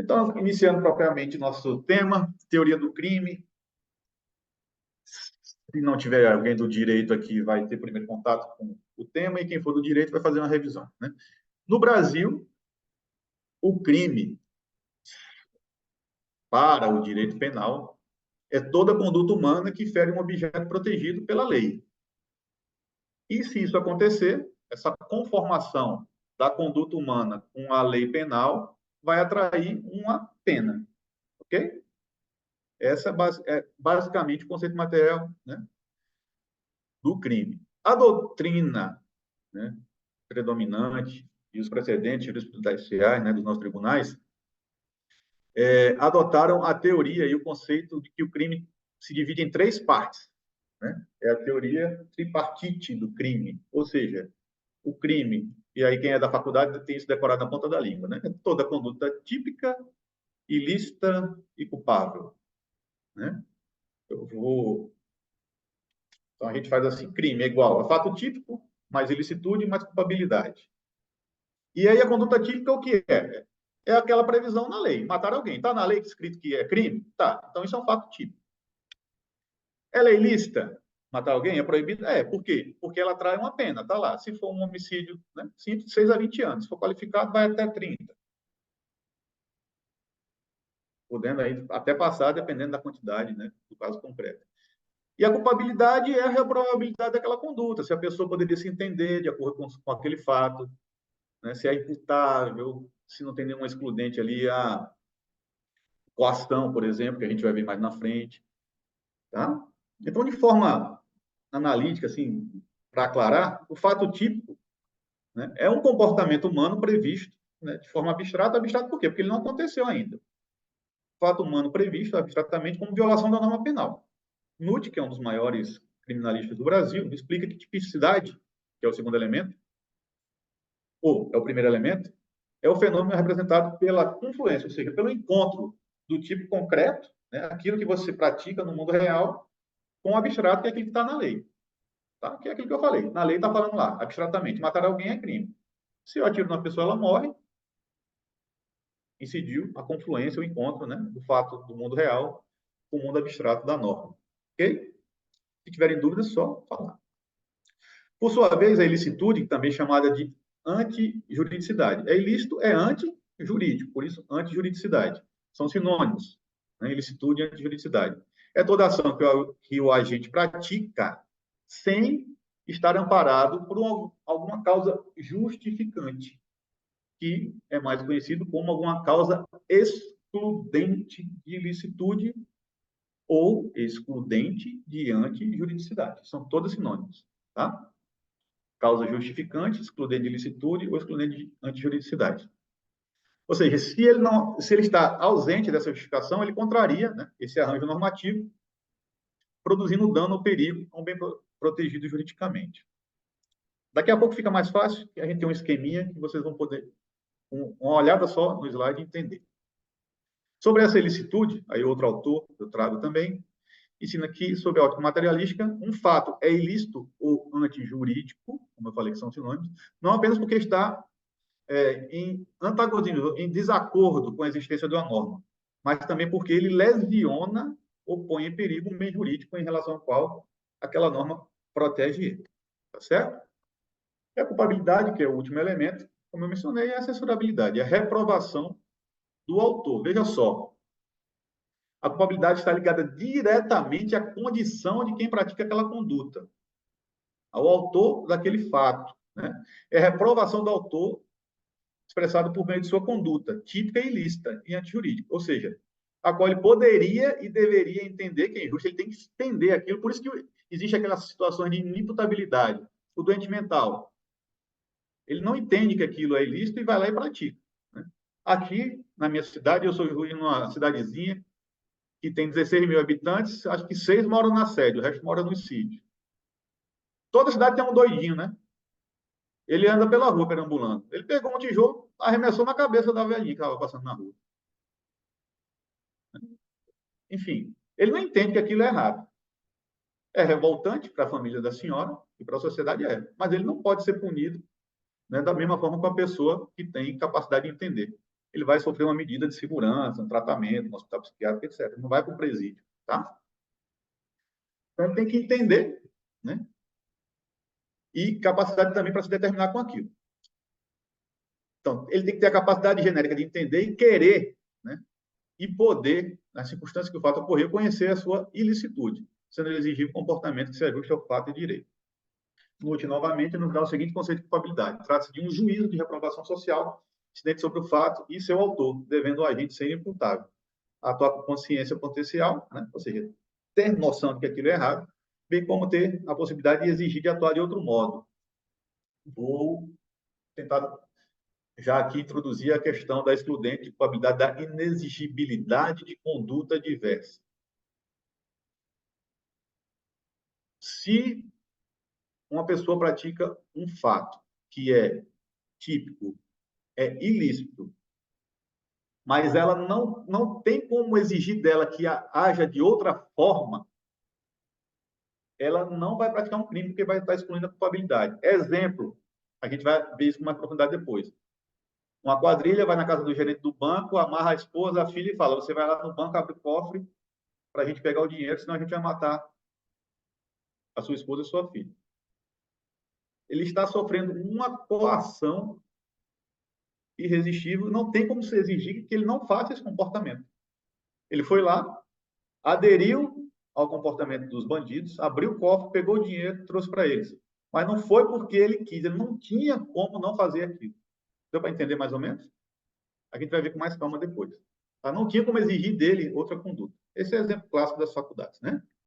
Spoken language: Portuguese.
Então, iniciando propriamente nosso tema, teoria do crime. Se não tiver alguém do direito aqui, vai ter primeiro contato com o tema, e quem for do direito vai fazer uma revisão, né? No Brasil, o crime, para o direito penal, é toda conduta humana que fere um objeto protegido pela lei. E se isso acontecer, essa conformação da conduta humana com a lei penal vai atrair uma pena, ok? Essa é basicamente o conceito material, né, do crime. A doutrina, né, predominante e os precedentes jurisprudenciais, né, dos nossos tribunais adotaram a teoria e o conceito de que o crime se divide em três partes, né? É a teoria tripartite do crime, ou seja, o crime, e aí quem é da faculdade tem isso decorado na ponta da língua, né? Toda conduta típica, ilícita e culpável, né? Eu vou... Então, a gente faz assim, crime é igual a fato típico, mais ilicitude, mais culpabilidade. E aí a conduta típica, o que é? É aquela previsão na lei, matar alguém. Está na lei escrito que é crime? Tá, então isso é um fato típico. Ela é ilícita? Matar alguém é proibido? É, por quê? Porque ela traz uma pena, tá lá. Se for um homicídio, né, 6 a 20 anos. Se for qualificado, vai até 30. Podendo aí até passar, dependendo da quantidade, né, do caso concreto. E a culpabilidade é a reprovabilidade daquela conduta, se a pessoa poderia se entender de acordo com aquele fato, né, se é imputável, se não tem nenhuma excludente ali, a coação, por exemplo, que a gente vai ver mais na frente. Tá? Então, de forma analítica, assim, para aclarar, o fato típico, né, é um comportamento humano previsto, né, de forma abstrata. Abstrato por quê? Porque ele não aconteceu ainda. Fato humano previsto abstratamente como violação da norma penal. Nutt, que é um dos maiores criminalistas do Brasil, explica que tipicidade, que é o segundo elemento, ou é o primeiro elemento, é o fenômeno representado pela confluência, ou seja, pelo encontro do tipo concreto, né, aquilo que você pratica no mundo real, com o abstrato, que é aquilo que está na lei. Tá? Que é aquilo que eu falei. Na lei está falando lá, abstratamente, matar alguém é crime. Se eu atiro numa pessoa, ela morre, incidiu a confluência, o encontro, né, do fato do mundo real com o mundo abstrato da norma. Ok? Se tiverem dúvidas, só falar. Por sua vez, a ilicitude, também chamada de antijuridicidade. É ilícito, é antijurídico, por isso antijuridicidade. São sinônimos, né? Ilicitude e antijuridicidade. É toda ação que o agente pratica sem estar amparado por alguma causa justificante, que é mais conhecido como alguma causa excludente de ilicitude ou excludente de antijuridicidade. São todos sinônimos, tá? Causa justificante, excludente de ilicitude ou excludente de antijuridicidade. Ou seja, se ele está ausente dessa justificação, ele contraria, né, esse arranjo normativo, produzindo dano ou perigo a um bem protegido juridicamente. Daqui a pouco fica mais fácil, a gente tem um esqueminha que vocês vão poder, uma olhada só no slide, entender. Sobre essa ilicitude, aí outro autor, eu trago também, ensina aqui sobre a ótica materialística, um fato é ilícito ou antijurídico, como eu falei que são sinônimos, não apenas porque está em antagonismo, em desacordo com a existência de uma norma, mas também porque ele lesiona ou põe em perigo o meio jurídico em relação ao qual aquela norma protege ele. Tá certo? E a culpabilidade, que é o último elemento, como eu mencionei, é a censurabilidade, é a reprovação do autor. Veja só, a culpabilidade está ligada diretamente à condição de quem pratica aquela conduta, ao autor daquele fato, né? É a reprovação do autor expressado por meio de sua conduta, típica e ilícita e antijurídica, ou seja, a qual ele poderia e deveria entender que é injusto, ele tem que entender aquilo, por isso que existe aquelas situações de inimputabilidade. O doente mental, ele não entende que aquilo é ilícito e vai lá e pratica, né? Aqui, na minha cidade, eu sou em uma cidadezinha que tem 16 mil habitantes, acho que 6 moram na sede, o resto mora no sítio. Toda cidade tem um doidinho, né? Ele anda pela rua perambulando. Ele pegou um tijolo, arremessou na cabeça da velhinha que estava passando na rua. Enfim, ele não entende que aquilo é errado. É revoltante para a família da senhora e para a sociedade mas ele não pode ser punido, né, da mesma forma com a pessoa que tem capacidade de entender. ele vai sofrer uma medida de segurança, um tratamento, um hospital psiquiátrico, etc. Não vai para o presídio, tá? Então, ele tem que entender, né? E capacidade também para se determinar com aquilo. Então, ele tem que ter a capacidade genérica de entender e querer, né? E poder, nas circunstâncias que o fato ocorreu, conhecer a sua ilicitude, sendo exigido um comportamento que se ajuste ao fato e direito. Note novamente, nos dá o seguinte conceito de culpabilidade. Trata-se de um juízo de reprovação social incidente sobre o fato e seu autor, devendo o agente ser imputável. Atuar com consciência potencial, né? Ou seja, ter noção de que aquilo é errado, bem como ter a possibilidade de exigir de atuar de outro modo. Vou tentar já aqui introduzir a questão da excludente de culpabilidade da inexigibilidade de conduta diversa. Se uma pessoa pratica um fato que é típico, é ilícito, mas ela não tem como exigir dela que haja de outra forma, ela não vai praticar um crime porque vai estar excluindo a culpabilidade. Exemplo, a gente vai ver isso com mais profundidade depois. Uma quadrilha vai na casa do gerente do banco, amarra a esposa, a filha e fala: você vai lá no banco, abre o cofre para a gente pegar o dinheiro, senão a gente vai matar a sua esposa e a sua filha. Ele está sofrendo uma coação irresistível, não tem como se exigir que ele não faça esse comportamento. Ele foi lá, aderiu ao comportamento dos bandidos, abriu o cofre, pegou o dinheiro, trouxe para eles. Mas não foi porque ele quis, ele não tinha como não fazer aquilo. Deu para entender mais ou menos? A gente vai ver com mais calma depois. Tá? Não tinha como exigir dele outra conduta. Esse é o exemplo clássico das faculdades, né?